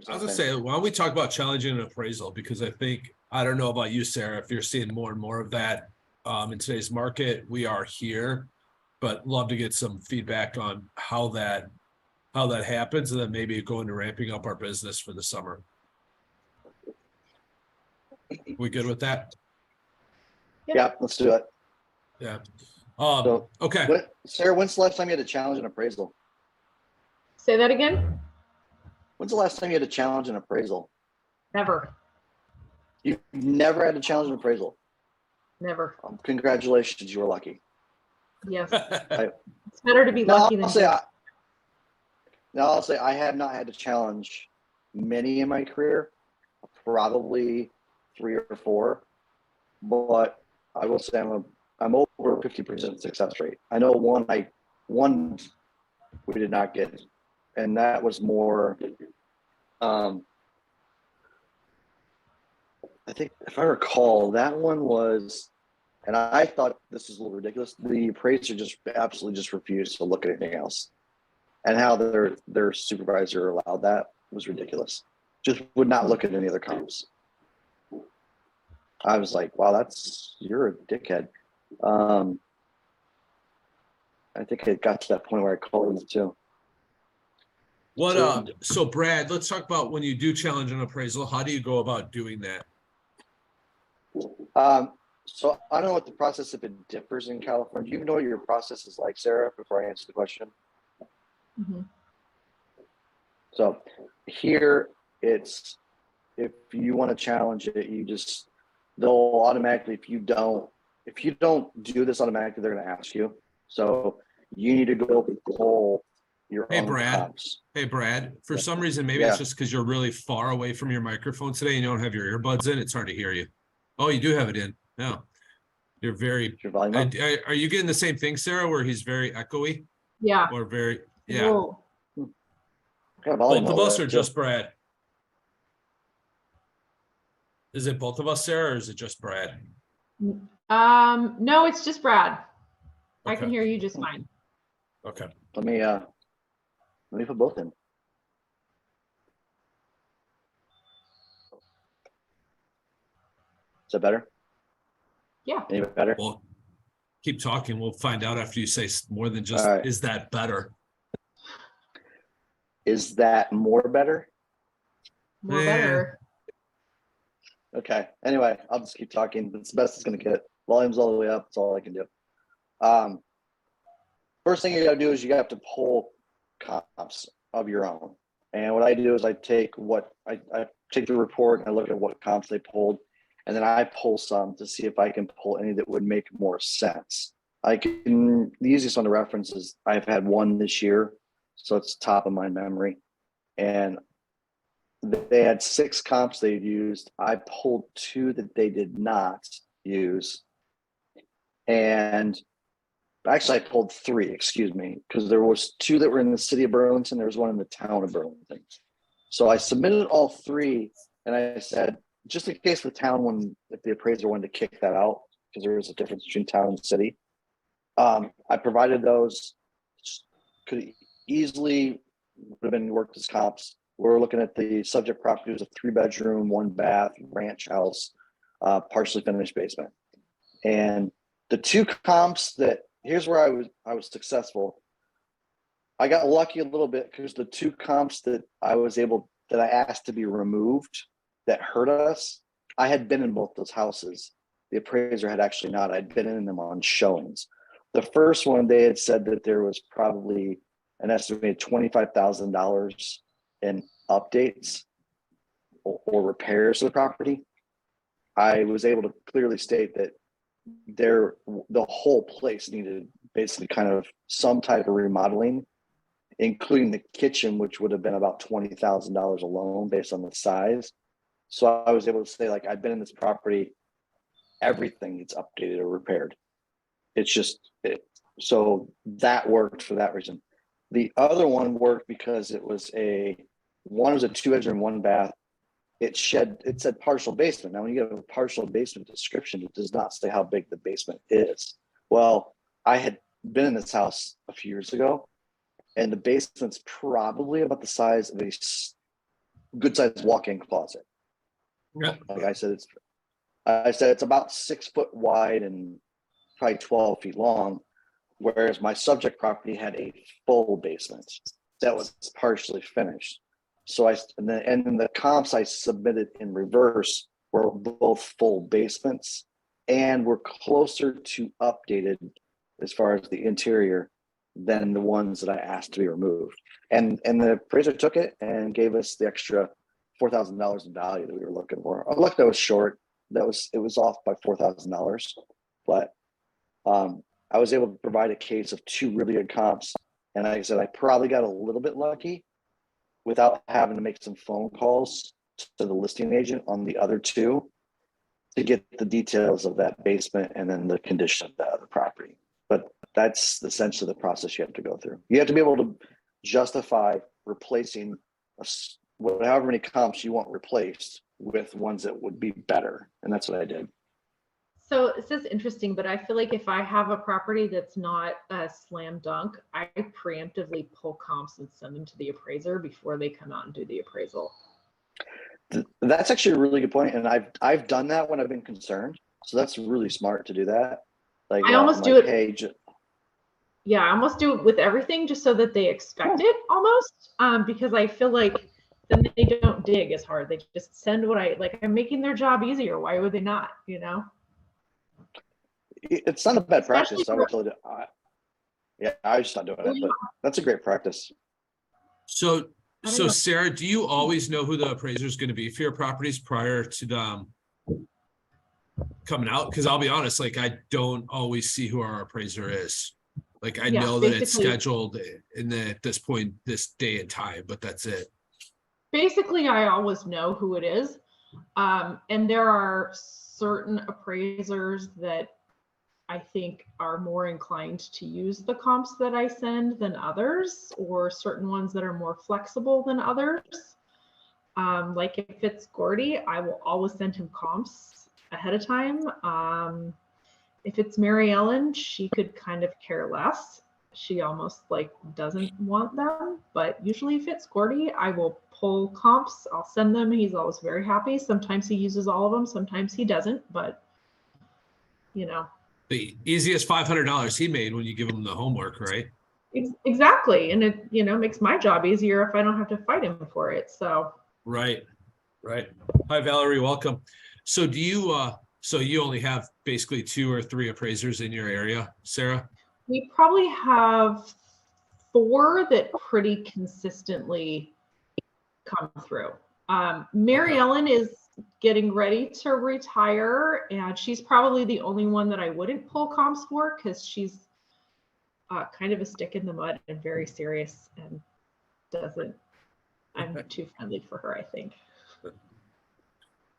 I was gonna say, why don't we talk about challenging an appraisal? Because I don't know about you, Sarah, if you're seeing more and more of that in today's market. We are here, but love to get some feedback on how that happens, and then maybe go into ramping up our business for the summer. We good with that? Yeah, let's do it. Yeah. So, Okay. Sarah, when's the last time you had to challenge an appraisal? Say that again? When's the last time you had to challenge an appraisal? Never. You've never had to challenge an appraisal? Never. Congratulations, you were lucky. Yes. It's better to be lucky than good. I'll say I have not had to challenge many in my career, probably 3 or 4, but I will say I'm over 50% success rate. I know one we did not get, and that was more. I think if I recall, that one was, and I thought this was a little ridiculous. The appraiser just absolutely just refused to look at anything else, and how their supervisor allowed that was ridiculous. Just would not look at any other comps. I was like, wow, you're a dickhead. I think it got to that point where I called him too. So Brad, let's talk about when you do challenge an appraisal, how do you go about doing that? So I don't know what the process, if it differs in California. Do you know what your process is like, Sarah, before I answer the question? Mm-hmm. So here it's, if you want to challenge it, they'll automatically, if you don't do this automatically, they're going to ask you. So you need to go pull your own comps. Hey, Brad, for some reason, maybe it's just because you're really far away from your microphone today and you don't have your earbuds in. It's hard to hear you. Oh, you do have it in. No, you're very, are you getting the same thing, Sarah, where he's very echoey? Yeah. Or very, Whoa. Both of us or just Brad? Is it both of us, Sarah, or is it just Brad? No, it's just Brad. Okay. I can hear you just fine. Okay. Let me put both in. Is that better? Yeah. Any better? Well, keep talking. We'll find out after you say more than just, is that better? Is that more better? More better. Okay. Anyway, I'll just keep talking. It's the best it's going to get. Volume's all the way up. That's all I can do. First thing you got to do is you have to pull comps of your own. And what I do is I take the report and I look at what comps they pulled, and then I pull some to see if I can pull any that would make more sense. The easiest one to reference is I've had one this year, so it's top of my memory. And they had 6 comps they'd used. I pulled 2 that they did not use. And actually I pulled 3, excuse me, because there was 2 that were in the city of Burlington. There was one in the town of Burlington. So I submitted all 3, and I said, just in case the town one, if the appraiser wanted to kick that out, because there is a difference between town and city. I provided those, could easily would have been worked as comps. We're looking at the subject property. It was a 3-bedroom, 1-bath ranch house, partially finished basement. And the 2 comps that, here's where I was successful. I got lucky a little bit because the 2 comps that I asked to be removed that hurt us, I had been in both those houses. The appraiser had actually not. I'd been in them on showings. The first one, they had said that there was probably an estimated $25,000 in updates or repairs to the property. I was able to clearly state that the whole place needed basically kind of some type of remodeling, including the kitchen, which would have been about $20,000 alone based on the size. So I was able to say, like, I've been in this property, everything needs updated or repaired. It's just, so that worked for that reason. The other one worked because it was one was a 2-bedroom, 1-bath. It said partial basement. Now, when you get a partial basement description, it does not say how big the basement is. Well, I had been in this house a few years ago, and the basement's probably about the size of good sized walk-in closet. Yeah. Like I said, it's about 6 foot wide and probably 12 feet long, whereas my subject property had a full basement that was partially finished. So and then the comps I submitted in reverse were both full basements and were closer to updated as far as the interior than the ones that I asked to be removed. And the appraiser took it and gave us the extra $4,000 in value that we were looking for. Look, that was short. It was off by $4,000, but I was able to provide a case of 2 really good comps. And like I said, I probably got a little bit lucky without having to make some phone calls to the listing agent on the other 2 to get the details of that basement and then the condition of the other property. But that's essentially the process you have to go through. You have to be able to justify replacing however many comps you want replaced with ones that would be better. And that's what I did. So this is interesting, but I feel like if I have a property that's not a slam dunk, I preemptively pull comps and send them to the appraiser before they come out and do the appraisal. That's actually a really good point, and I've done that when I've been concerned. So that's really smart to do that. Like I almost do it. Hey, yeah, I almost do it with everything just so that they expect it almost, because I feel like then they don't dig as hard. They just send what I'm making their job easier. Why would they not? You know. It's not a bad Especially practice. I would tell you. Yeah, I just not doing it, but that's a great practice. So Sarah, do you always know who the appraiser is going to be for your properties prior to them coming out? Because I'll be honest, like I don't always see who our appraiser is. Like I know that it's scheduled at this point, this day and time, but that's it. Basically, I always know who it is. And there are certain appraisers that I think are more inclined to use the comps that I send than others, or certain ones that are more flexible than others. Like if it's Gordy, I will always send him comps ahead of time. If it's Mary Ellen, she could kind of care less. She almost doesn't want them, but usually if it's Gordy, I will pull comps. I'll send them. He's always very happy. Sometimes he uses all of them. Sometimes he doesn't, but you know. The easiest $500 he made when you give him the homework, right? Exactly. And it, makes my job easier if I don't have to fight him for it. So. Right. Hi, Valerie, welcome. So do you, so you only have basically 2 or 3 appraisers in your area, Sarah? We probably have 4 that pretty consistently come through. Mary Ellen is getting ready to retire, and she's probably the only one that I wouldn't pull comps for because she's kind of a stick in the mud and very serious and I'm too friendly for her, I think.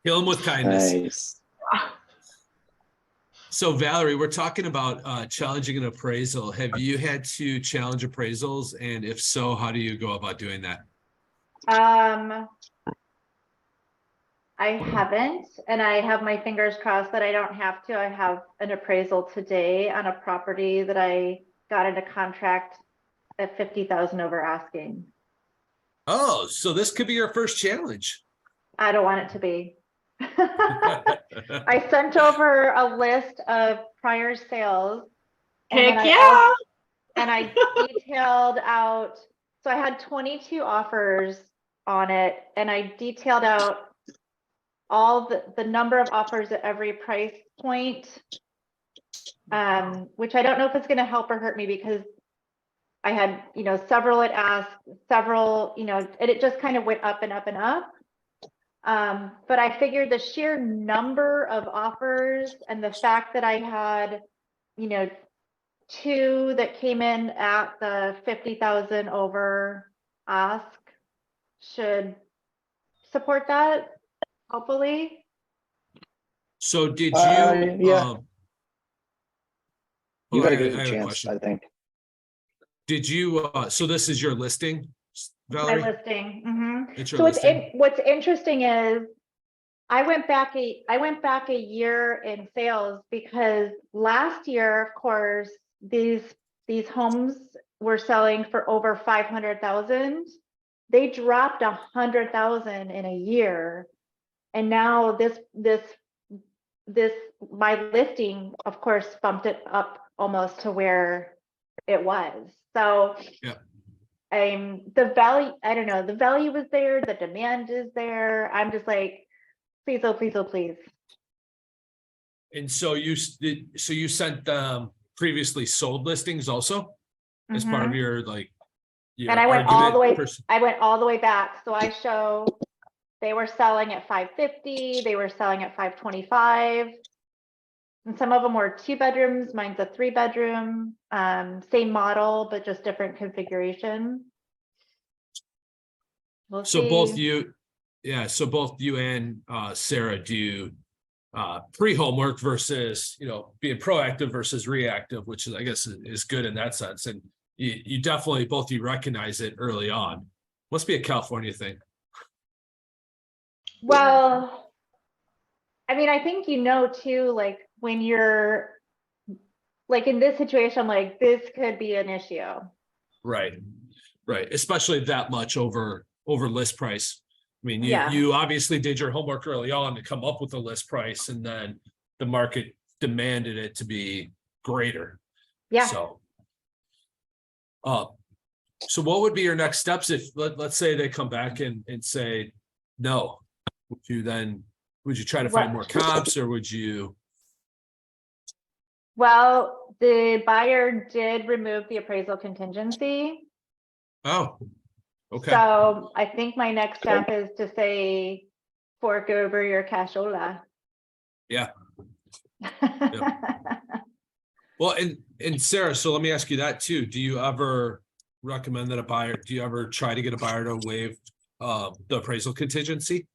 Kill him with kindness. Nice. So Valerie, we're talking about challenging an appraisal. Have you had to challenge appraisals? And if so, how do you go about doing that? I haven't, and I have my fingers crossed that I don't have to. I have an appraisal today on a property that I got into contract at $50,000 over asking. Oh, so this could be your first challenge. I don't want it to be. I sent over a list of prior sales. Heck yeah! And I detailed out, so I had 22 offers on it, and I detailed out all the number of offers at every price point, which I don't know if it's going to help or hurt me because I had, several had asked, several, and it just kind of went up and up and up. But I figured the sheer number of offers and the fact that I had, 2 that came in at the 50,000 over ask should support that, hopefully. So did you? Yeah. You got a good I have chance, a question. I think. Did you? So this is your listing, Valerie? My listing. Mm-hmm. It's your So listing? what's interesting is I went back a year in sales because last year, of course, these homes were selling for over 500,000, they dropped 100,000 in a year. And now my listing, of course, bumped it up almost to where it was. So Yeah. the value, I don't know, the value is there, the demand is there. I'm just like, please, oh, please, oh, please. And so you sent previously sold listings also as part of your like. Your And I went all the way, person. I went all the way back. So I show they were selling at 550, they were selling at 525. And some of them were 2 bedrooms, mine's a 3-bedroom, same model, but just different configuration. We'll So see. both you, yeah, so both you and Sarah do pre-homework versus, being proactive versus reactive, which is, I guess, is good in that sense. And you definitely, both of you recognize it early on. Must be a California thing. Well, I mean, I think too, like when you're like in this situation, like this could be an issue. Right. Especially that much over list price. I mean, Yeah. you obviously did your homework early on to come up with a list price, and then the market demanded it to be greater. Yeah. So what would be your next steps if let's say they come back and say no? Would you try to find more comps, or would you? Well, the buyer did remove the appraisal contingency. Oh, okay. So I think my next step is to say, fork over your cashola. Yeah. Well, and Sarah, so let me ask you that too. Do you ever recommend that do you ever try to get a buyer to waive the appraisal contingency?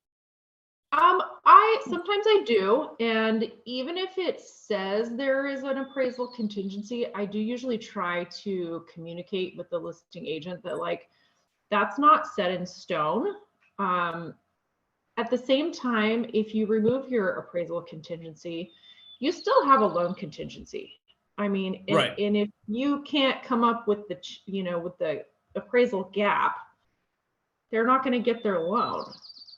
Sometimes I do, and even if it says there is an appraisal contingency, I do usually try to communicate with the listing agent that like that's not set in stone. At the same time, if you remove your appraisal contingency, you still have a loan contingency. I mean, Right. And if you can't come up with the appraisal gap, they're not going to get their loan,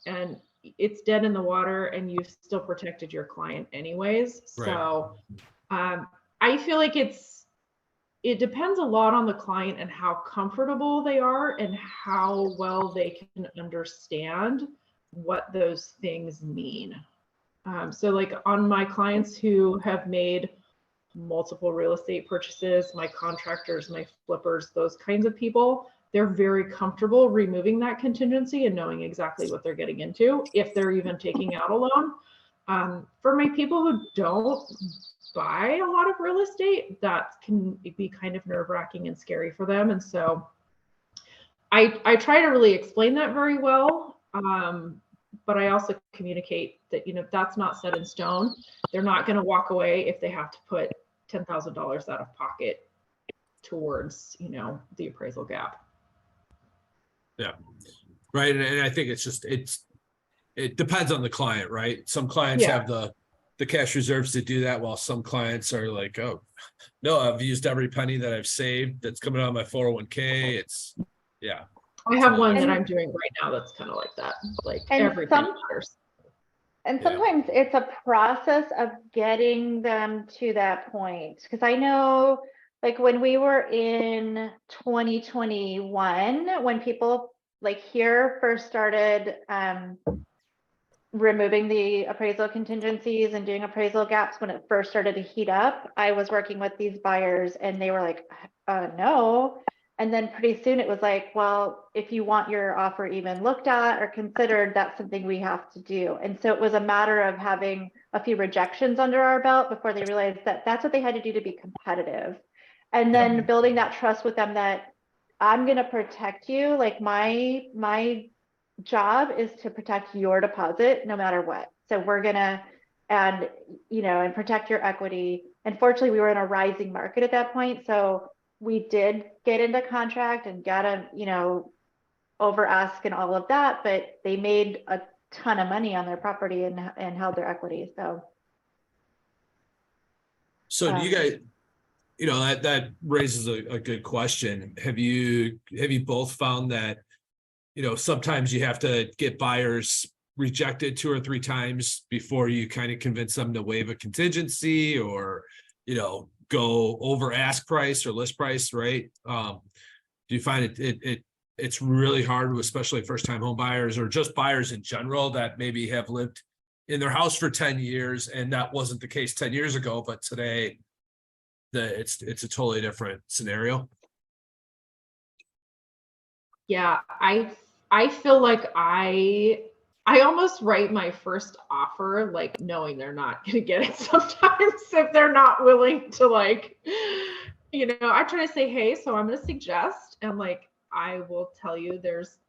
and it's dead in the water, and you still protected your client anyways. Right. So I feel like it depends a lot on the client and how comfortable they are and how well they can understand what those things mean. So like on my clients who have made multiple real estate purchases, my contractors, my flippers, those kinds of people, they're very comfortable removing that contingency and knowing exactly what they're getting into if they're even taking out a loan. For my people who don't buy a lot of real estate, that can be kind of nerve-wracking and scary for them. And so I try to really explain that very well. But I also communicate that, that's not set in stone. They're not going to walk away if they have to put $10,000 out of pocket towards, the appraisal gap. Yeah. Right. And I think it depends on the client, right? Some clients have the cash reserves to do that, while some clients are like, oh, no, I've used every penny that I've saved that's coming out of my 401k. I have one that I'm doing right now that's kind of like that. Like everything matters. And sometimes it's a process of getting them to that point. Because I know, like when we were in 2021, when people like here first started removing the appraisal contingencies and doing appraisal gaps, when it first started to heat up, I was working with these buyers and they were like, no. And then pretty soon it was like, well, if you want your offer even looked at or considered, that's something we have to do. And so it was a matter of having a few rejections under our belt before they realized that that's what they had to do to be competitive. And then building that trust with them that I'm going to protect you. Like my job is to protect your deposit no matter what. So we're going to, and protect your equity. And fortunately, we were in a rising market at that point. So we did get into contract and got a, over ask and all of that, but they made a ton of money on their property and held their equity. So do you guys, that raises a good question. Have you both found that, sometimes you have to get buyers rejected 2 or 3 times before you kind of convince them to waive a contingency or, go over ask price or list price, right? Do you find it's really hard, especially first time home buyers or just buyers in general that maybe have lived in their house for 10 years and that wasn't the case 10 years ago, but today it's a totally different scenario? Yeah, I feel like I almost write my first offer like knowing they're not gonna get it sometimes if they're not willing to I try to say, hey, so I'm gonna suggest, and I will tell you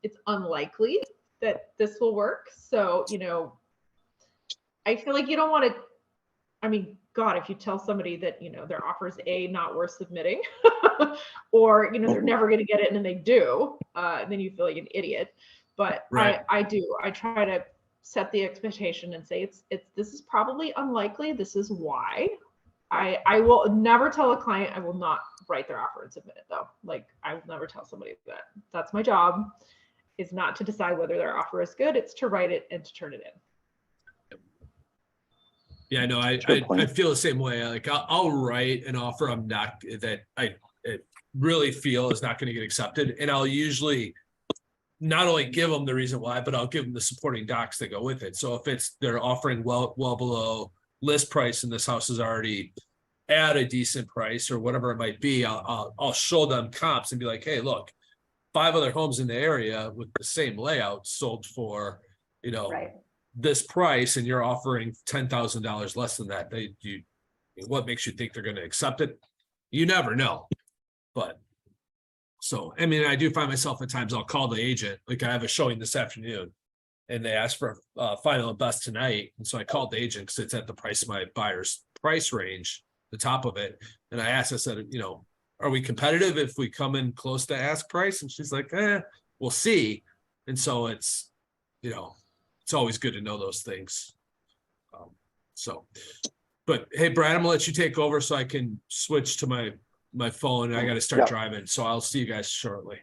it's unlikely that this will work. So, I feel like you don't want to, I mean, God, if you tell somebody that, their offer is not worth submitting or, they're never going to get it and then they do, then you feel like an idiot. But Right. I try to set the expectation and say, this is probably unlikely. This is why. I will never tell a client I will not write their offer and submit it though. I will never tell somebody that. That's my job, is not to decide whether their offer is good. It's to write it and to turn it in. Yeah, no, I feel the same way. I'll write an offer that I really feel is not going to get accepted. And I'll usually not only give them the reason why, but I'll give them the supporting docs that go with it. So if they're offering well below list price and this house is already at a decent price or whatever it might be, I'll show them comps and be like, hey, look, 5 other homes in the area with the same layout sold for, Right. this price, and you're offering $10,000 less than that. What makes you think they're going to accept it? You never know. But so, I mean, I do find myself at times I'll call the agent. Like I have a showing this afternoon and they asked for final and best tonight. And so I called the agent because it's at the price of my buyer's price range, the top of it. And I said, are we competitive if we come in close to ask price? And she's like, we'll see. And so it's always good to know those things. But hey, Brad, I'm gonna let you take over so I can switch to my phone. I got to start driving. So I'll see you guys shortly.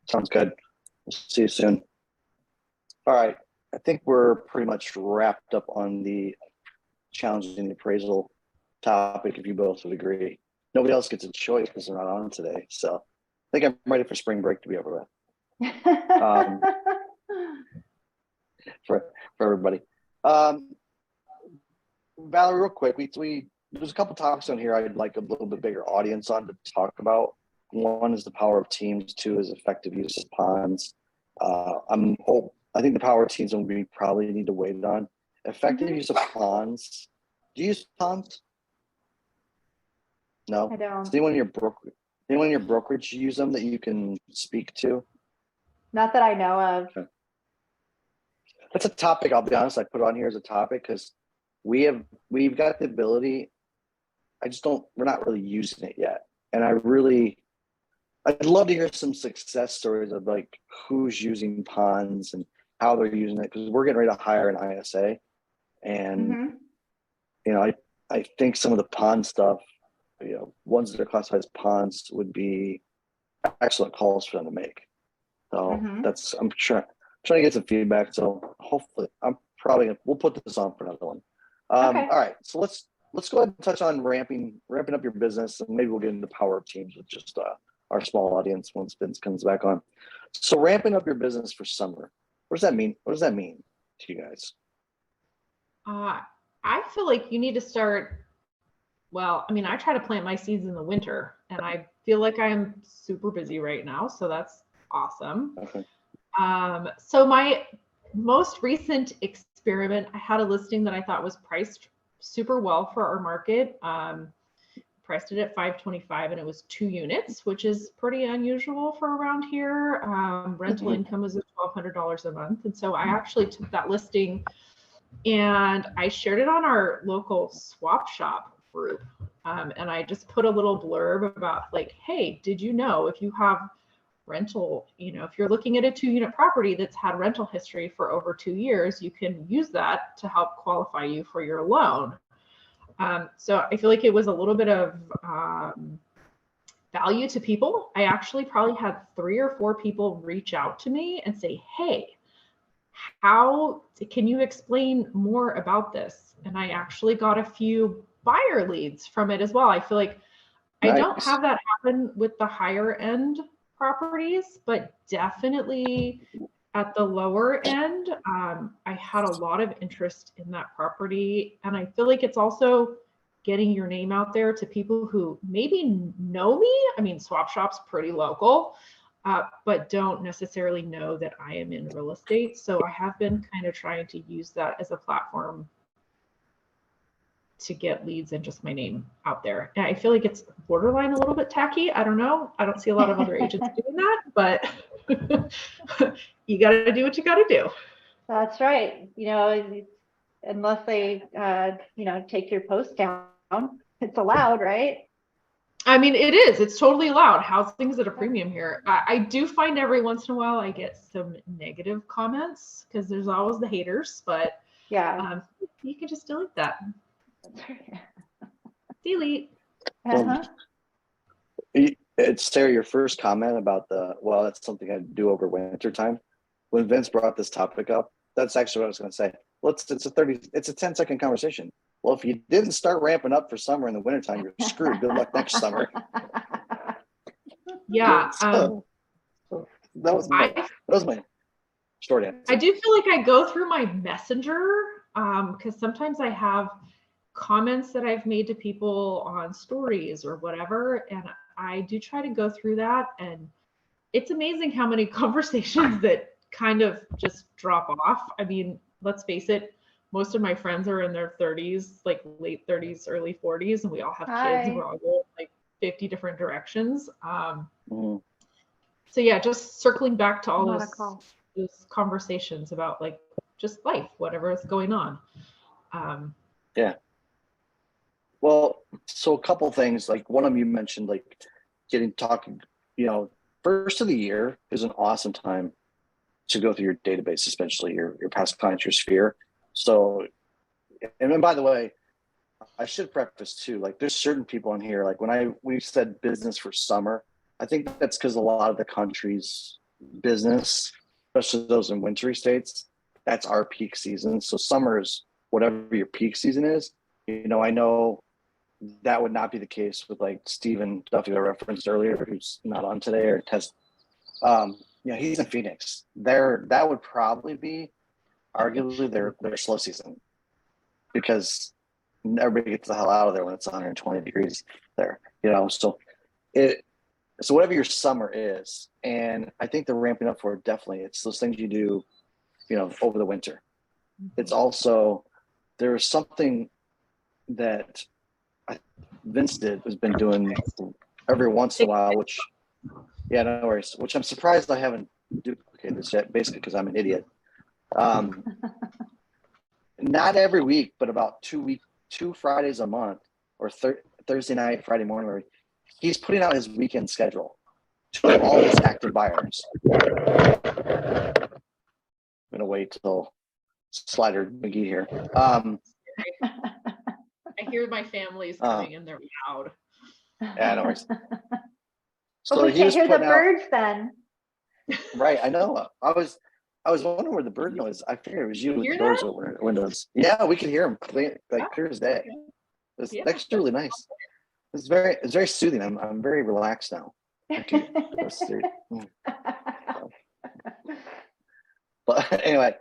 Sounds good. We'll see you soon. All right. I think we're pretty much wrapped up on the challenging appraisal topic, if you both would agree. Nobody else gets a choice because they're not on today. So I think I'm ready for spring break to be over with. For everybody. Valerie, real quick, there's a couple topics on here I'd like a little bit bigger audience on to talk about. One is the power of teams. 2 is effective use of ponds. I think the power of teams we probably need to wait on. Effective use of ponds. Do you use ponds? No. I don't. Does anyone in your brokerage use them that you can speak to? Not that I know of. Okay. That's a topic, I'll be honest, I put on here as a topic because we've got the ability. We're not really using it yet. And I'd love to hear some success stories of who's using ponds and how they're using it, because we're getting ready to hire an ISA. And, I think some of the pond stuff, ones that are classified as ponds would be excellent calls for them to make. So I'm trying to get some feedback. So hopefully we'll put this on for another one. Okay. All right. So let's go ahead and touch on ramping up your business, and maybe we'll get into power of teams with just our small audience once Vince comes back on. So ramping up your business for summer. What does that mean? What does that mean to you guys? I feel like you need to start. Well, I mean, I try to plant my seeds in the winter, and I feel like I'm super busy right now. So that's awesome. Okay. So my most recent experiment, I had a listing that I thought was priced super well for our market. Priced it at $525, and it was 2 units, which is pretty unusual for around here. Rental income was at $1,200 a month. And so I actually took that listing and I shared it on our local swap shop group. And I just put a little blurb about hey, did you know if you have rental, if you're looking at a 2-unit property that's had rental history for over 2 years, you can use that to help qualify you for your loan. So I feel like it was a little bit of value to people. I actually probably had 3 or 4 people reach out to me and say, hey, how can you explain more about this? And I actually got a few buyer leads from it as well. I feel like I don't Nice. have that happen with the higher end properties, but definitely at the lower end, I had a lot of interest in that property. And I feel like it's also getting your name out there to people who maybe know me. I mean, Swap Shop's pretty local, but don't necessarily know that I am in real estate. So I have been kind of trying to use that as a platform to get leads and just my name out there. And I feel like it's borderline a little bit tacky. I don't know. I don't see a lot of other agents doing that, but you got to do what you got to do. That's right. Unless they, take your post down, it's allowed, right? I mean, it is. It's totally allowed. Housing's at a premium here. I do find every once in a while I get some negative comments because there's always the haters, but Yeah. you can just delete that. That's right. Delete. Uh-huh. It's Sarah, your first comment about that's something I do over winter time. When Vince brought this topic up, that's actually what I was going to say. It's a 10-second conversation. Well, if you didn't start ramping up for summer in the wintertime, you're screwed. Good luck next summer. Yeah. So, that was my short answer. I do feel like I go through my messenger because sometimes I have comments that I've made to people on stories or whatever, and I do try to go through that, and it's amazing how many conversations that kind of just drop off. I mean, let's face it, most of my friends are in their 30s, like late 30s, early 40s, and we all have kids, and we're all going like 50 different directions. So yeah, just circling back to all those conversations about like just life, whatever is going on. Yeah. Well, so a couple things, like one of them you mentioned, like talking, first of the year is an awesome time to go through your database, especially your past clients, your sphere. So, and then by the way, I should preface too, like there's certain people in here, like when we said business for summer, I think that's because a lot of the country's business, especially those in wintry states, that's our peak season. So summer is whatever your peak season is. I know that would not be the case with like Stephen Duffy I referenced earlier, who's not on today, or Tess. He's in Phoenix. That would probably be arguably their slow season because everybody gets the hell out of there when it's 120 degrees there. So whatever your summer is, and I think they're ramping up for it. Definitely, it's those things you do, over the winter. It's also there's something that Vince has been doing every once in a while, which no worries, which I'm surprised I haven't duplicated this yet, basically because I'm an idiot. Not every week, but about 2 Fridays a month, or Thursday night, Friday morning, he's putting out his weekend schedule to all his active buyers. I'm gonna wait till Slider McGee here. I hear my family's coming and they're loud. Yeah, no worries. So we can't hear the birds then. Right, I know. I was wondering where the bird noise. I figured it was you with the doors open, windows. Yeah, we could hear them clear as day. It's actually really nice. It's very soothing. I'm very relaxed now. But anyway,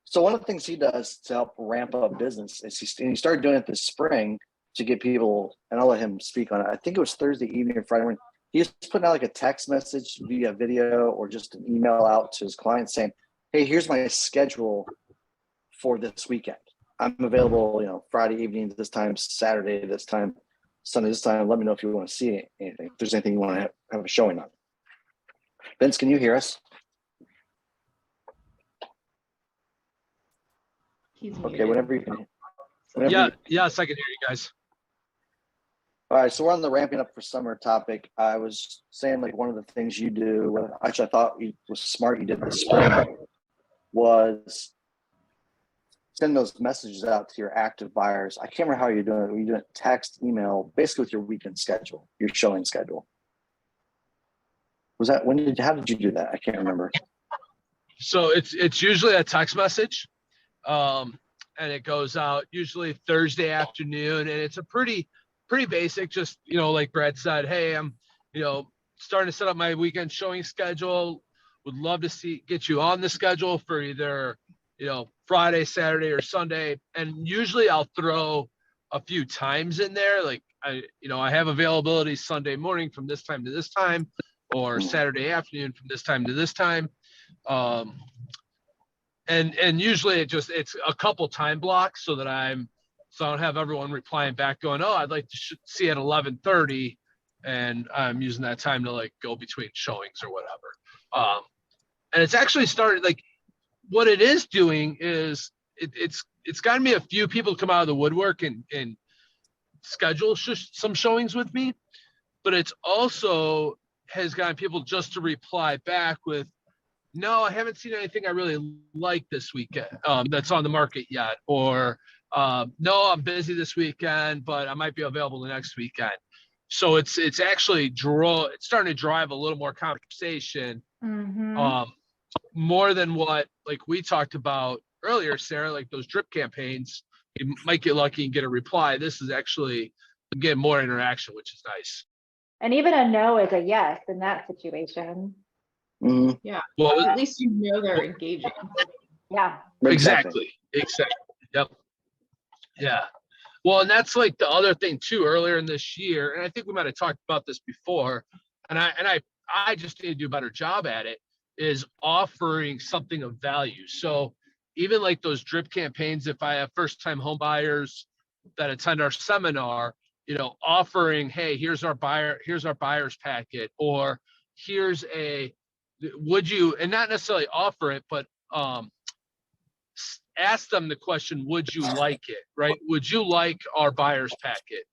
so one of the things he does to help ramp up business is he started doing it this spring to get people, and I'll let him speak on it. I think it was Thursday evening or Friday morning. He's putting out like a text message via video or just an email out to his clients saying, hey, here's my schedule for this weekend. I'm available, Friday evening this time, Saturday this time, Sunday this time. Let me know if you want to see anything. If there's anything you want to have a showing on. Vince, can you hear us? Okay, whenever you can. Yes, I can hear you guys. All right, so we're on the ramping up for summer topic. I was saying like one of the things you do, which I thought was smart you did this spring, was send those messages out to your active buyers. I can't remember how you're doing it. You're doing text, email, basically with your weekend schedule, your showing schedule. Was that, how did you do that? I can't remember. So it's usually a text message. And it goes out usually Thursday afternoon, and it's a pretty basic, just, like Brad said, hey, I'm, starting to set up my weekend showing schedule. Would love to get you on the schedule for either, Friday, Saturday, or Sunday. And usually I'll throw a few times in there. Like I have availability Sunday morning from this time to this time, or Saturday afternoon from this time to this time. And usually it's a couple time blocks so that I don't have everyone replying back going, oh, I'd like to see at 11:30, and I'm using that time to like go between showings or whatever. And it's actually started, like, what it is doing is it's gotten me a few people to come out of the woodwork and schedule some showings with me, but it's also has gotten people just to reply back with, no, I haven't seen anything I really like this weekend that's on the market yet. Or no, I'm busy this weekend, but I might be available the next weekend. So it's actually it's starting to drive a little more conversation, more than what like we talked about earlier, Sarah, like those drip campaigns. You might get lucky and get a reply. This is actually getting more interaction, which is nice. And even a no is a yes in that situation. Mm-hmm. Yeah. Well, At least they're engaging. Yeah. Exactly. Yep. Yeah. Well, and that's like the other thing too, earlier in this year, and I think we might have talked about this before, and I just need to do a better job at it, is offering something of value. So even like those drip campaigns, if I have first-time home buyers that attend our seminar, offering, hey, here's our buyer's packet, or here's would you, and not necessarily offer it, but ask them the question, would you like it, right? Would you like our buyer's packet?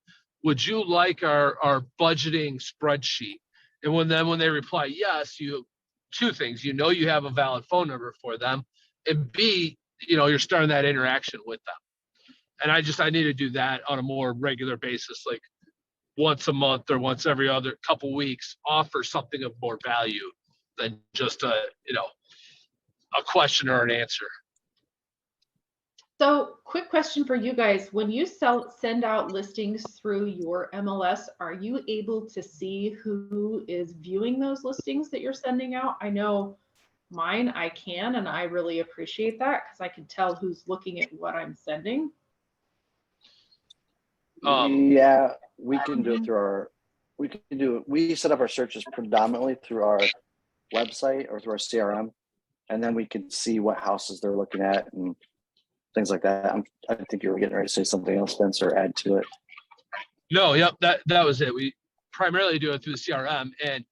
Would you like our budgeting spreadsheet? And when they reply yes, two things, you have a valid phone number for them, and B, you're starting that interaction with them. And I need to do that on a more regular basis, like once a month or once every other couple weeks, offer something of more value than just a question or an answer. So quick question for you guys. When you send out listings through your MLS, are you able to see who is viewing those listings that you're sending out? I know mine, I can, and I really appreciate that because I can tell who's looking at what I'm sending. Yeah, we can do it through we set up our searches predominantly through our website or through our CRM, and then we can see what houses they're looking at and things like that. I think you were getting ready to say something else, Vince, or add to it. No, yep, that was it. We primarily do it through the CRM, and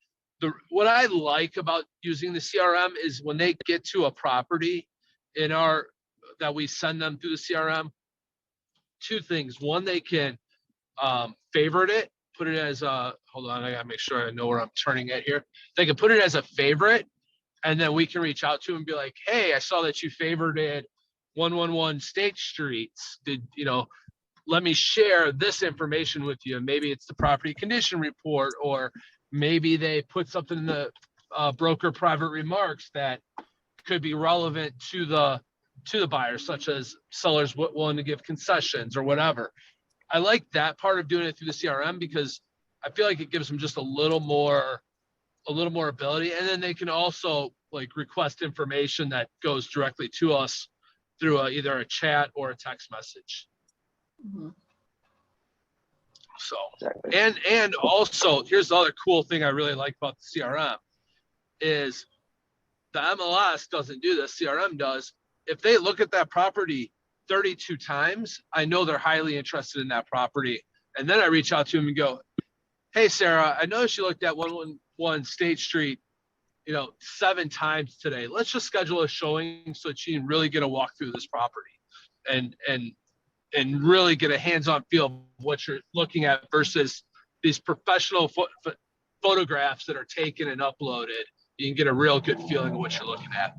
what I like about using the CRM is when they get to a property that we send them through the CRM, two things. One, they can favorite it, put it as hold on, I gotta make sure I know where I'm turning it here. They can put it as a favorite, and then we can reach out to them and be like, hey, I saw that you favorited 111 State Street. Let me share this information with you. Maybe it's the property condition report, or maybe they put something in the broker private remarks that could be relevant to the buyer, such as sellers willing to give concessions or whatever. I like that part of doing it through the CRM because I feel like it gives them just a little more ability. And then they can also like request information that goes directly to us through either a chat or a text message. Mm-hmm. So, Exactly. and also here's the other cool thing I really like about the CRM is the MLS doesn't do this, CRM does. If they look at that property 32 times, I know they're highly interested in that property. And then I reach out to them and go, hey, Sarah, I noticed you looked at 111 State Street, 7 times today. Let's just schedule a showing so that you can really get a walk through this property and really get a hands-on feel of what you're looking at versus these professional photographs that are taken and uploaded. You can get a real good feeling of what you're looking at.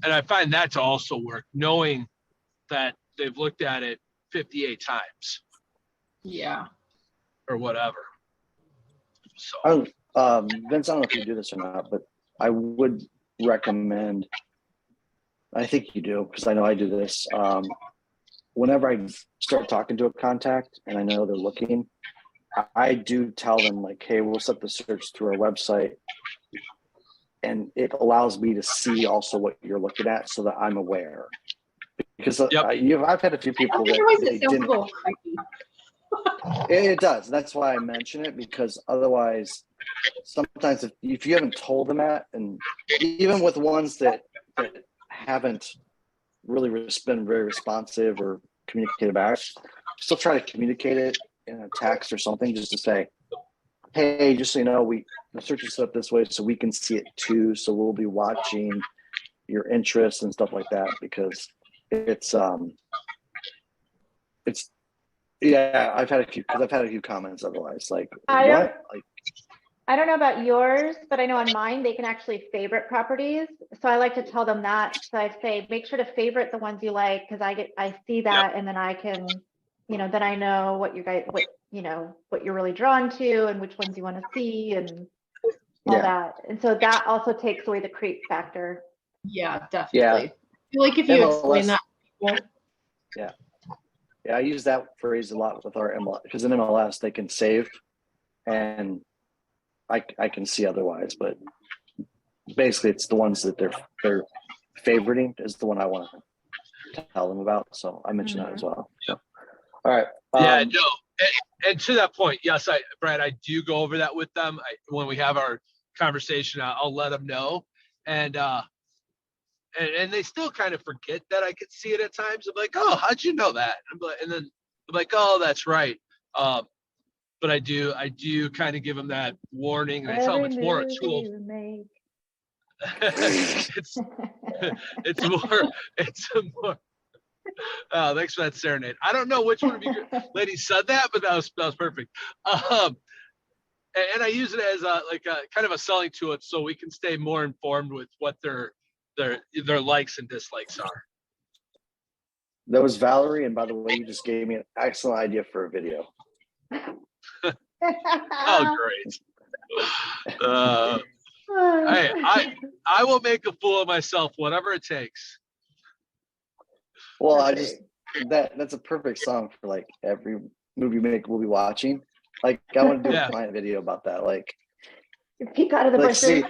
And I find that to also work, knowing that they've looked at it 58 times. Yeah. Or whatever. So Vince, I don't know if you do this or not, but I would recommend, I think you do, because I know I do this. Whenever I start talking to a contact and I know they're looking, I do tell them like, hey, we'll set the search through our website. And it allows me to see also what you're looking at so that I'm aware. Because I've had a few people that they didn't. It does. That's why I mention it, because otherwise, sometimes if you haven't told them that, and even with ones that haven't really been very responsive or communicated back, still try to communicate it in a text or something, just to say, hey, just so you know, the search is set up this way so we can see it too. So we'll be watching your interests and stuff like that, because yeah, I've had a few comments otherwise, like, what? Like, I don't know about yours, but I know on mine, they can actually favorite properties. So I like to tell them that. So I say, make sure to favorite the ones you like, because I see that, and then I can, then I know what what you're really drawn to and which ones you want to see and all that. And so that also takes away the creep factor. Yeah, definitely. I feel like if you explain that to people. Yeah, I use that phrase a lot with our MLS, because in MLS they can save, and I can see otherwise, but basically it's the ones that they're favoriting is the one I want to tell them about. So I mentioned that as well. So, all right. Yeah, no. And to that point, yes, Brad, I do go over that with them. When we have our conversation, I'll let them know. And they still kind of forget that I could see it at times. I'm like, oh, how'd you know that? And then I'm like, oh, that's right. But I do kind of give them that warning, and I tell them it's more a tool. it's more. Oh, thanks for that serenade. I don't know which one of you ladies said that, but that was perfect. And I use it as a kind of a selling tool, so we can stay more informed with what their likes and dislikes are. That was Valerie, and by the way, you just gave me an excellent idea for a video. Oh, great. I will make a fool of myself, whatever it takes. Well, that's a perfect song for like every movie we'll be watching. Like, I want to do a client video about that. Like, peek out of the bushes.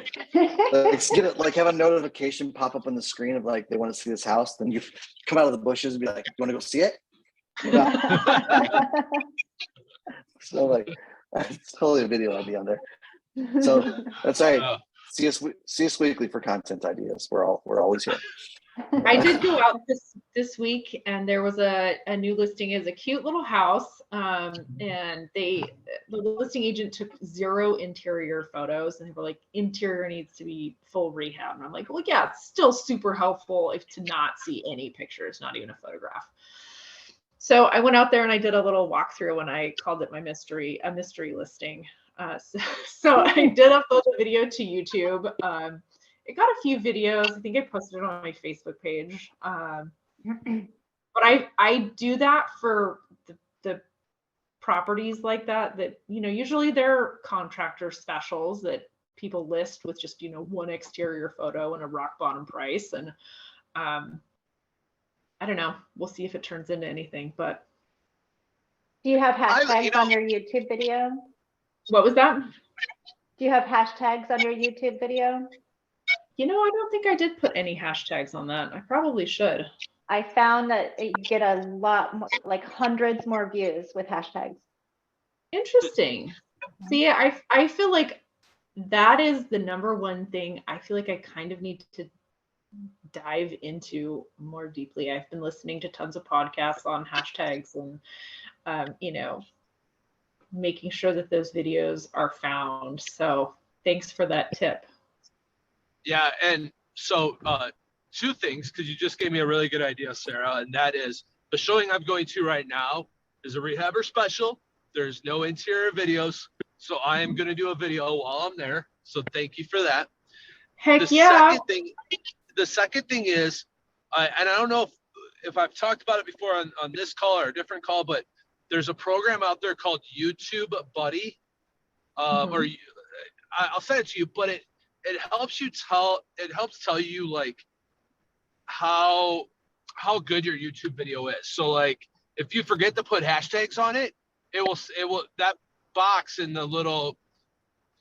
Let's get it. Like, have a notification pop up on the screen of like they want to see this house. Then you come out of the bushes and be like, "You want to go see it?" Yeah. So like, it's totally a video I'll be on there. So that's right. See us weekly for content ideas. We're always here. I did go out this week, and there was a new listing. Is a cute little house, and the listing agent took 0 interior photos, and they were like, interior needs to be full rehab. And I'm like, well, yeah, it's still super helpful if to not see any pictures, not even a photograph. So I went out there and I did a little walkthrough, and I called it a mystery listing. So I did upload the video to YouTube. It got a few videos. I think I posted it on my Facebook page. But I do that for the properties like that usually they're contractor specials that people list with just, one exterior photo and a rock bottom price. And I don't know. We'll see if it turns into anything, but. Do you have hashtags on your YouTube video? What was that? Do you have hashtags on your YouTube video? I don't think I did put any hashtags on that. I probably should. I found that you get a lot more, like hundreds more views with hashtags. Interesting. See, I feel like that is the number one thing I feel like I kind of need to dive into more deeply. I've been listening to tons of podcasts on hashtags and, making sure that those videos are found. So thanks for that tip. Yeah. And so 2 things, because you just gave me a really good idea, Sarah, and that is the showing I'm going to right now is a rehabber special. There's no interior videos. So I am going to do a video while I'm there. So thank you for that. Heck yeah. The second thing is, and I don't know if I've talked about it before on this call or a different call, but there's a program out there called YouTube Buddy, or I'll send it to you, but it helps tell you like how good your YouTube video is. So like if you forget to put hashtags on it, it will that box in the little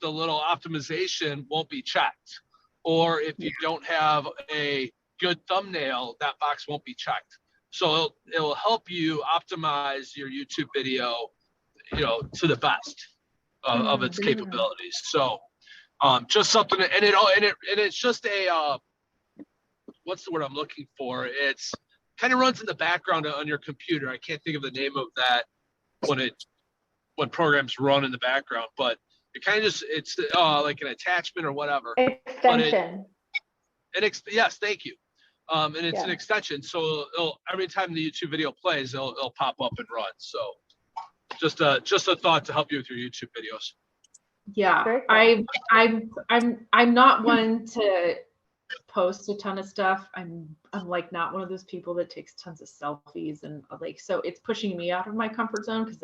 optimization won't be checked. Or if you don't have a good thumbnail, that box won't be checked. So it'll help you optimize your YouTube video, to the best of its capabilities. So just something, and it's just a what's the word I'm looking for? It's kind of runs in the background on your computer. I can't think of the name of that when programs run in the background, but it kind of it's like an attachment or whatever. Extension. Yes, thank you. And it's an extension, so every time the YouTube video plays, it'll pop up and run. So just a thought to help you with your YouTube videos. Yeah, I'm not one to post a ton of stuff. I'm like not one of those people that takes tons of selfies and like, so it's pushing me out of my comfort zone because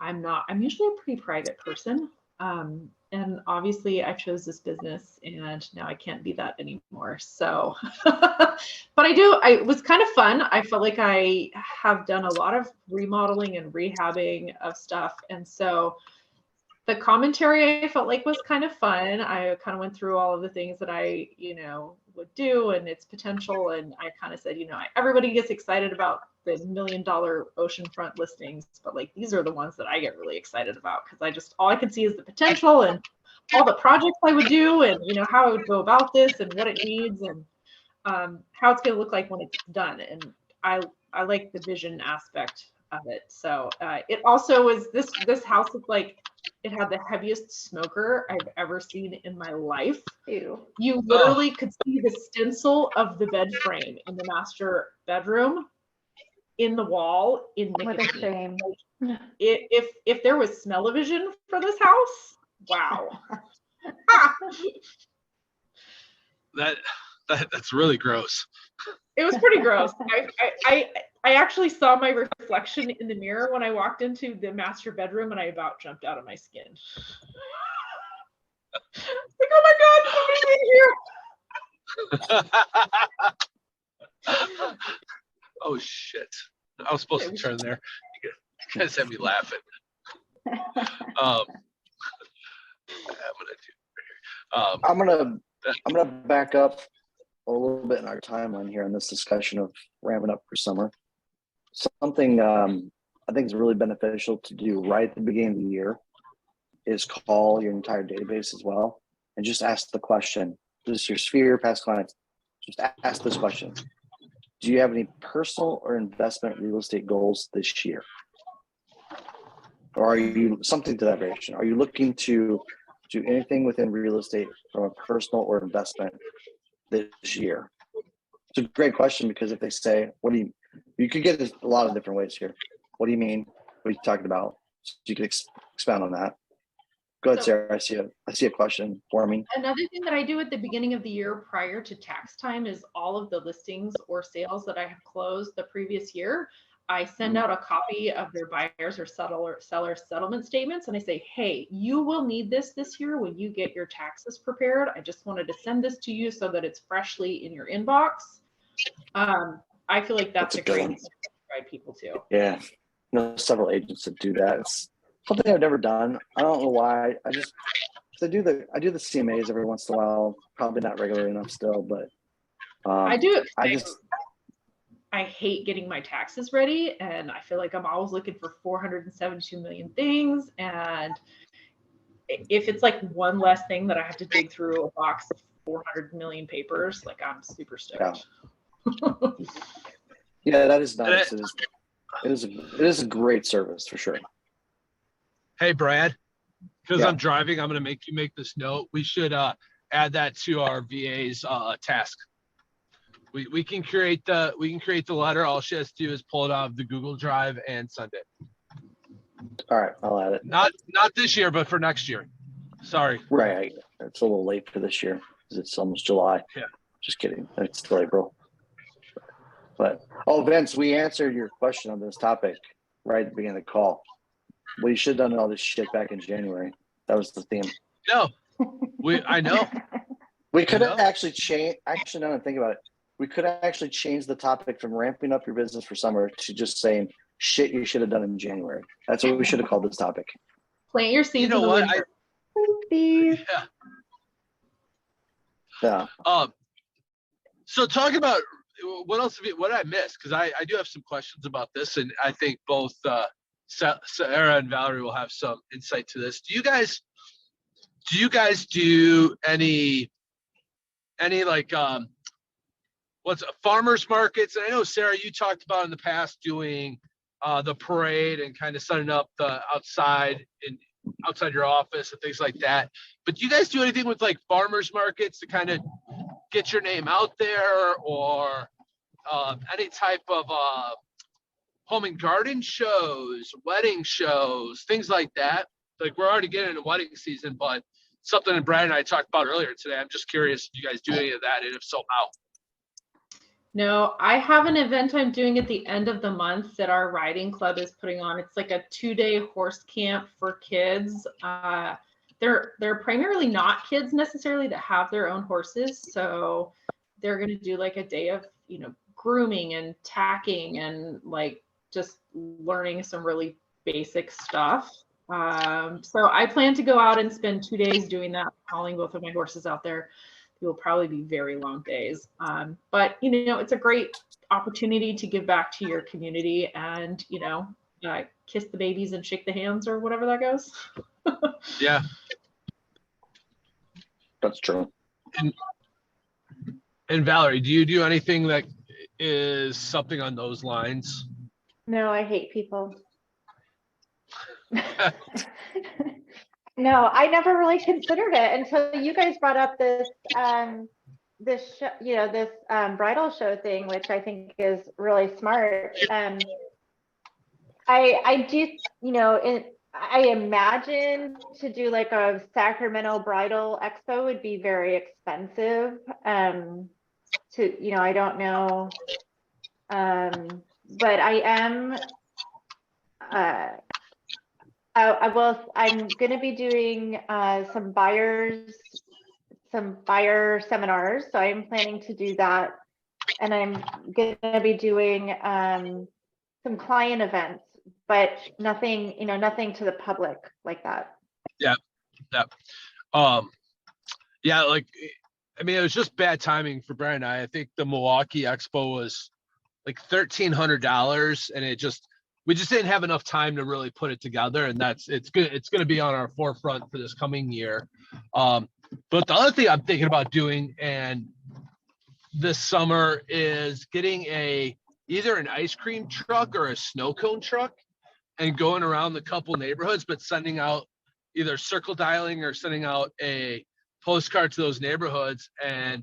I'm usually a pretty private person. And obviously I chose this business and now I can't be that anymore. So, but it was kind of fun. I felt like I have done a lot of remodeling and rehabbing of stuff. And so the commentary I felt like was kind of fun. I kind of went through all of the things that I, would do and its potential. And I kind of said, everybody gets excited about the $1 million oceanfront listings, but like these are the ones that I get really excited about because all I can see is the potential and all the projects I would do and how I would go about this and what it needs and how it's going to look like when it's done. And I like the vision aspect of it. So it also was this house looked like it had the heaviest smoker I've ever seen in my life. Ew. You literally could see the stencil of the bed frame in the master bedroom in the wall in What a nicotine. shame. If there was smell-o-vision for this house, wow. That's really gross. It was pretty gross. I actually saw my reflection in the mirror when I walked into the master bedroom and I about jumped out of my skin. Like, oh my God, somebody's in here. Oh shit. I was supposed to turn there. You guys had me laughing. I'm gonna back up a little bit in our timeline here in this discussion of ramping up for summer. Something I think is really beneficial to do right at the beginning of the year is call your entire database as well and just ask the question. This is your sphere, past clients. Just ask this question. Do you have any personal or investment real estate goals this year? Or are you something to that variation? Are you looking to do anything within real estate from a personal or investment this year? It's a great question because if they say, you could get this a lot of different ways here. What do you mean? What are you talking about? So you could expound on that. Go ahead, Sarah. I see a question for me. Another thing that I do at the beginning of the year prior to tax time is all of the listings or sales that I have closed the previous year. I send out a copy of their buyers or seller settlement statements. And I say, hey, you will need this year when you get your taxes prepared. I just wanted to send this to you so that it's freshly in your inbox. I feel like that's a great thing to guide people to. Yeah. Several agents that do that. It's something I've never done. I don't know why. I do the CMAs every once in a while. Probably not regularly enough still, but I do it. I hate getting my taxes ready, and I feel like I'm always looking for 472 million things. And if it's like one less thing that I have to dig through a box of 400 million papers, like I'm super stoked. Yeah, that is nice. It is a great service for sure. Hey, Brad, because I'm driving, I'm going to make you make this note. We should add that to our VA's task. We can create the letter. All she has to do is pull it out of the Google Drive and send it. All right, I'll add it. Not this year, but for next year. Sorry. Right, it's a little late for this year because it's almost July. Yeah. Just kidding. It's still April. But Vince, we answered your question on this topic right at the beginning of the call. We should have done all this shit back in January. That was the theme. No, I know. We could know? actually change, actually, now that I think about it, we could actually change the topic from ramping up your business for summer to just saying shit you should have done in January. That's what we should have called this topic. Plant your seeds You know in the what? winter. Yeah. Yeah. So talking about what else what did I miss? Because I do have some questions about this, and I think both Sarah and Valerie will have some insight to this. Do you guys do any like what's farmers markets? And I know Sarah, you talked about in the past doing the parade and kind of setting up the outside your office and things like that. But do you guys do anything with like farmers markets to kind of get your name out there, or any type of home and garden shows, wedding shows, things like that? Like we're already getting into wedding season, but something that Brad and I talked about earlier today. I'm just curious if you guys do any of that, and if so, how? No, I have an event I'm doing at the end of the month that our riding club is putting on. It's like a 2-day horse camp for kids. They're primarily not kids necessarily that have their own horses. So they're going to do like a day of, grooming and tacking and like just learning some really basic stuff. So I plan to go out and spend 2 days doing that, hauling both of my horses out there. It will probably be very long days. But, it's a great opportunity to give back to your community and, kiss the babies and shake the hands or whatever that goes. Yeah. That's true. And Valerie, do you do anything that is something on those lines? No, I hate people. No, I never really considered it until you guys brought up this bridal show thing, which I think is really smart. I do, I imagine to do like a Sacramento bridal expo would be very expensive. I don't know. But I am, I'm going to be doing some buyer seminars. So I'm planning to do that. And I'm going to be doing some client events, but nothing, nothing to the public like that. Yeah. It was just bad timing for Brian and I. I think the Milwaukee Expo was like $1,300, and we just didn't have enough time to really put it together. And it's good. It's going to be on our forefront for this coming year. But the other thing I'm thinking about doing and this summer is getting either an ice cream truck or a snow cone truck and going around the couple neighborhoods, but sending out either circle dialing or sending out a postcard to those neighborhoods and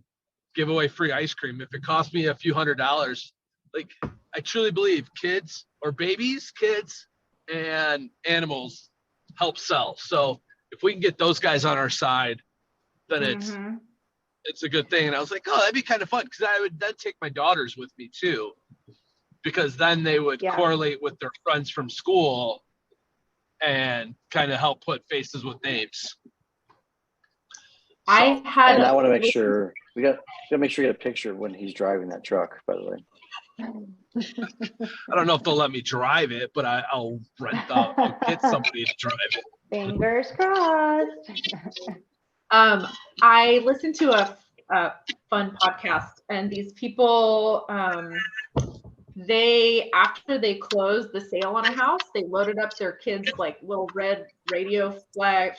give away free ice cream. If it costs me a few $100s, like I truly believe kids and animals help sell. So if we can get those guys on our side, then it's a good thing. And I was like, oh, that'd be kind of fun, because I would then take my daughters with me too, because then they would correlate with their friends from school and kind of help put faces with names. And I want to make sure we got to make sure you get a picture when he's driving that truck, by the way. I don't know if they'll let me drive it, but I'll get somebody to drive it. Fingers crossed. I listened to a fun podcast, and these people, after they closed the sale on a house, they loaded up their kids' like little red radio flyer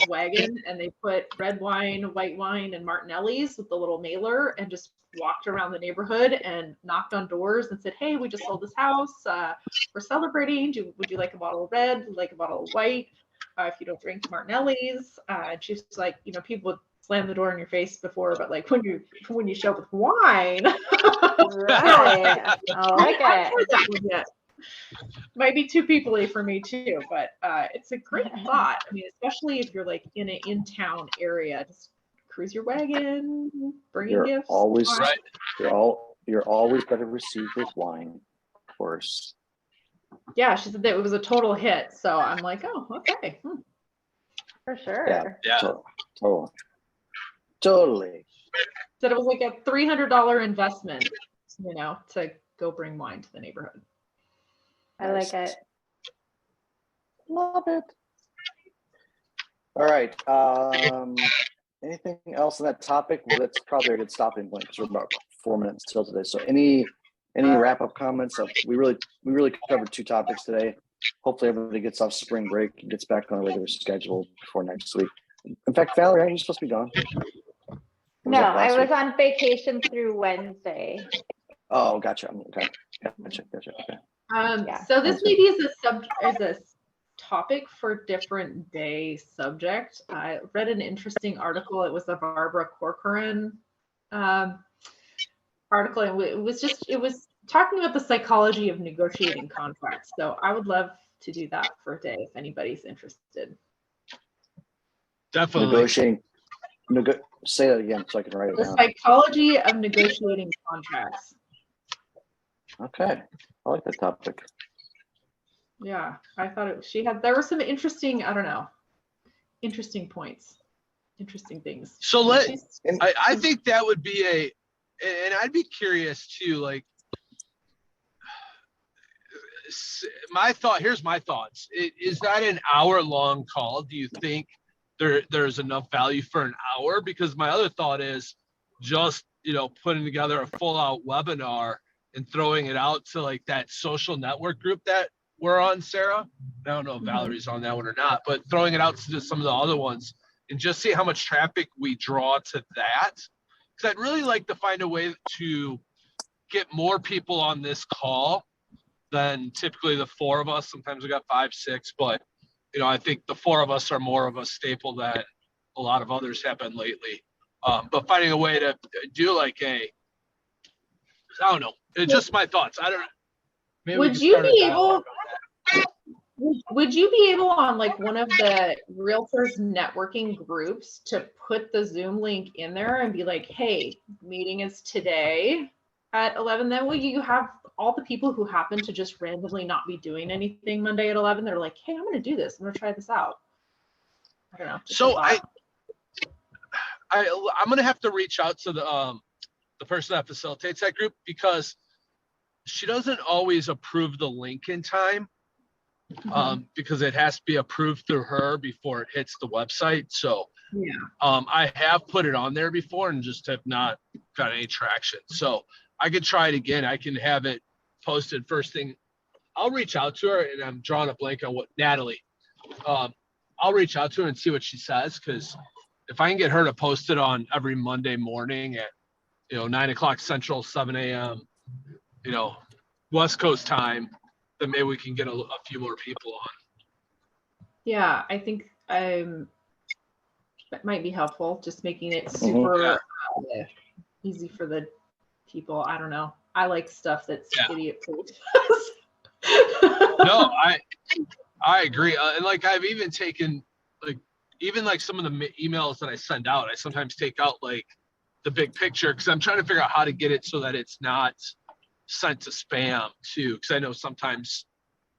wagon, and they put red wine, white wine, and Martinelli's with the little mailer, and just walked around the neighborhood and knocked on doors and said, hey, we just sold this house. We're celebrating. Would you like a bottle of red? Would you like a bottle of white? If you don't drink Martinelli's. And she's like, people would slam the door in your face before, but like when you show up with wine. Right. I like it. Might be too people-y for me too, but it's a great thought. I mean, especially if you're like in an in-town area, just cruise your wagon, bring in gifts. You're always better received with wine, of course. Yeah, she said that it was a total hit. So I'm like, oh, okay. For sure. Yeah. Totally. That it was like a $300 investment, you know, to go bring wine to the neighborhood. I like it. Love it. All right. Anything else on that topic? Well, that's probably a good stopping point because we're about 4 minutes till today. So any wrap up comments? We really covered 2 topics today. Hopefully everybody gets off spring break and gets back on a regular schedule before next week. In fact, Valerie, aren't you supposed to be gone? No, I was on vacation through Wednesday. Oh, gotcha. Okay. Gotcha. Okay. Yeah. So this maybe is a topic for different day subject. I read an interesting article. It was a Barbara Corcoran article. And it was talking about the psychology of negotiating contracts. So I would love to do that for a day if anybody's interested. Definitely. Say that again so I can write it The down. psychology of negotiating contracts. Okay. I like that topic. Yeah, I thought there were some interesting, I don't know, interesting points, interesting things. So I think that would be and I'd be curious too, like, here's my thoughts. Is that an hour-long call? Do you think there's enough value for an hour? Because my other thought is just, putting together a full-out webinar and throwing it out to like that social network group that we're on, Sarah. I don't know if Valerie's on that one or not, but throwing it out to some of the other ones and just see how much traffic we draw to that. Because I'd really like to find a way to get more people on this call than typically the 4 of us. Sometimes we got 5, 6, but I think the 4 of us are more of a staple that a lot of others have been lately. But finding a way to do like I don't know. It's just my thoughts. I don't know. Maybe would you be able on like one of the realtors networking groups to put the Zoom link in there and be like, hey, meeting is today at 11? Then will you have all the people who happen to just randomly not be doing anything Monday at 11? They're like, hey, I'm going to do this. I'm going to try this out. I don't know. So I'm going to have to reach out to the person that facilitates that group because she doesn't always approve the link in time. Because it has to be approved through her before it hits the website. So yeah, I have put it on there before and just have not got any traction. So I could try it again. I can have it posted first thing. I'll reach out to her, and I'm drawing a blank on what Natalie. I'll reach out to her and see what she says, because if I can get her to post it on every Monday morning at 9 o'clock Central, 7 a.m. West Coast time, then maybe we can get a few more people on. Yeah, I think that might be helpful. Just making it super easy for the people. I don't know. I like stuff that's idiot proof. No, I agree. And like I've even taken like some of the emails that I send out, I sometimes take out like the big picture because I'm trying to figure out how to get it so that it's not sent to spam too, because I know sometimes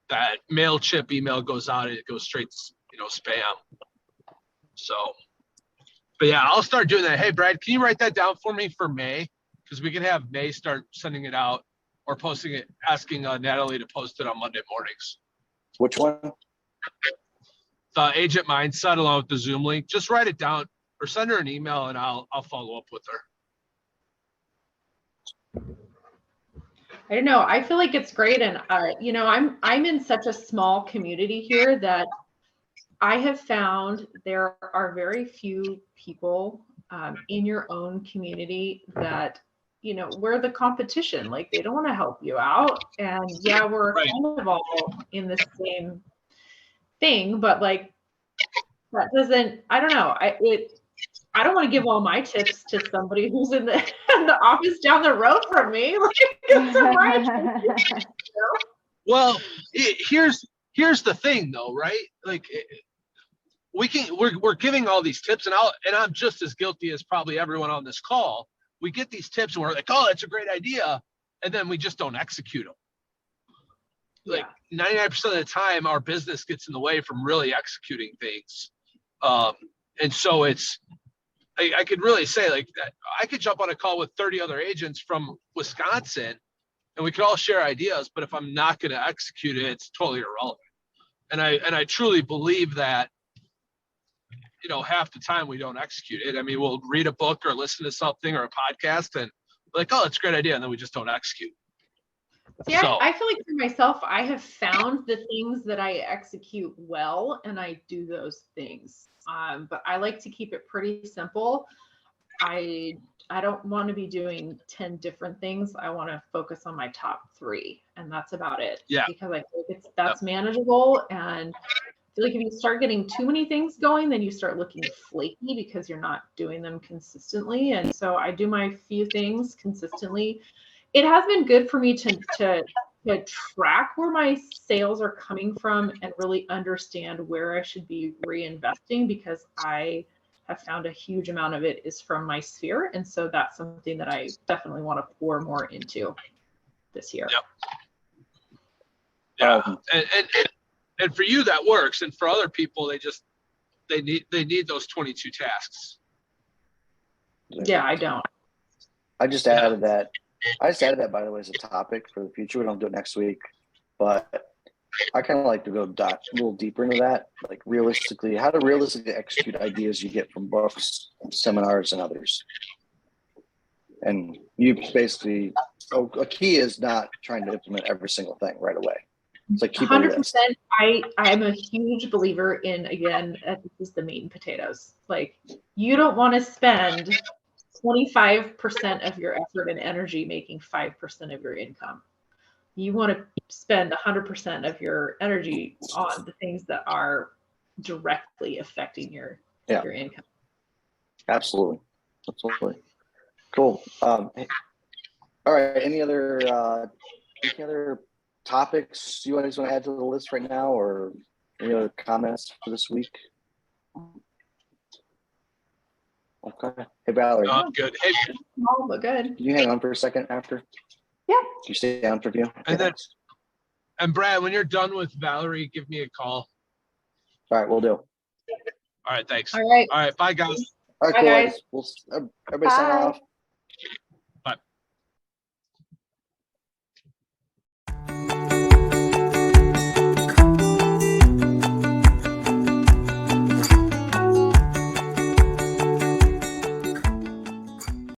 that MailChimp email goes out and it goes straight to spam. So, but yeah, I'll start doing that. Hey Brad, can you write that down for me for May? Because we can have May start sending it out or posting it, asking Natalie to post it on Monday mornings. Which one? The agent mindset along with the Zoom link. Just write it down or send her an email and I'll follow up with her. I don't know. I feel like it's great. And, I'm in such a small community here that I have found there are very few people in your own community that, we're the competition. Like they don't want to help you out. And yeah, we're kind of all in the same thing, but like that doesn't, I don't know. I don't want to give all my tips to somebody who's in the office down the road from me. Like, it's a right. Well, here's the thing though, right? Like we're giving all these tips and I'm just as guilty as probably everyone on this call. We get these tips and we're like, oh, that's a great idea. And then we just don't execute them. Like 99% of the time, our business gets in the way from really executing things. And so I could really say like I could jump on a call with 30 other agents from Wisconsin and we could all share ideas, but if I'm not going to execute it, it's totally irrelevant. And I truly believe that, half the time we don't execute it. I mean, we'll read a book or listen to something or a podcast and like, oh, it's a great idea. And then we just don't execute. Yeah, So- I feel like for myself, I have found the things that I execute well, and I do those things. But I like to keep it pretty simple. I don't want to be doing 10 different things. I want to focus on my top 3, and that's about it. Yeah. Because I think that's manageable. And I feel like if you start getting too many things going, then you start looking flaky because you're not doing them consistently. And so I do my few things consistently. It has been good for me to track where my sales are coming from and really understand where I should be reinvesting, because I have found a huge amount of it is from my sphere. And so that's something that I definitely want to pour more into this year. Yep. Yeah. And for you that works. And for other people, they need those 22 tasks. Yeah, I don't. I just added that. By the way, as a topic for the future. We don't do it next week, but I kind of like to go a little deeper into that, like realistically, how to realistically execute ideas you get from books, seminars, and others. And you basically, a key is not trying to implement every single thing right away. It's like keep 100%. a list. I'm a huge believer in, again, this is the meat and potatoes. Like, you don't want to spend 25% of your effort and energy making 5% of your income. You want to spend 100% of your energy on the things that are directly affecting your income. Absolutely. Cool. All right. Any other topics you guys want to add to the list right now, or any other comments for this week? Okay. Hey, Valerie. Oh, good. Hey, Small but good. Can you hang on for a second after? Yeah. Can you stay down for a few? and Brad, when you're done with Valerie, give me a call. All right, we'll do. All right. Thanks. All right. All right. Bye, guys. All right, Bye, cool. guys. We'll everybody sign Bye. off.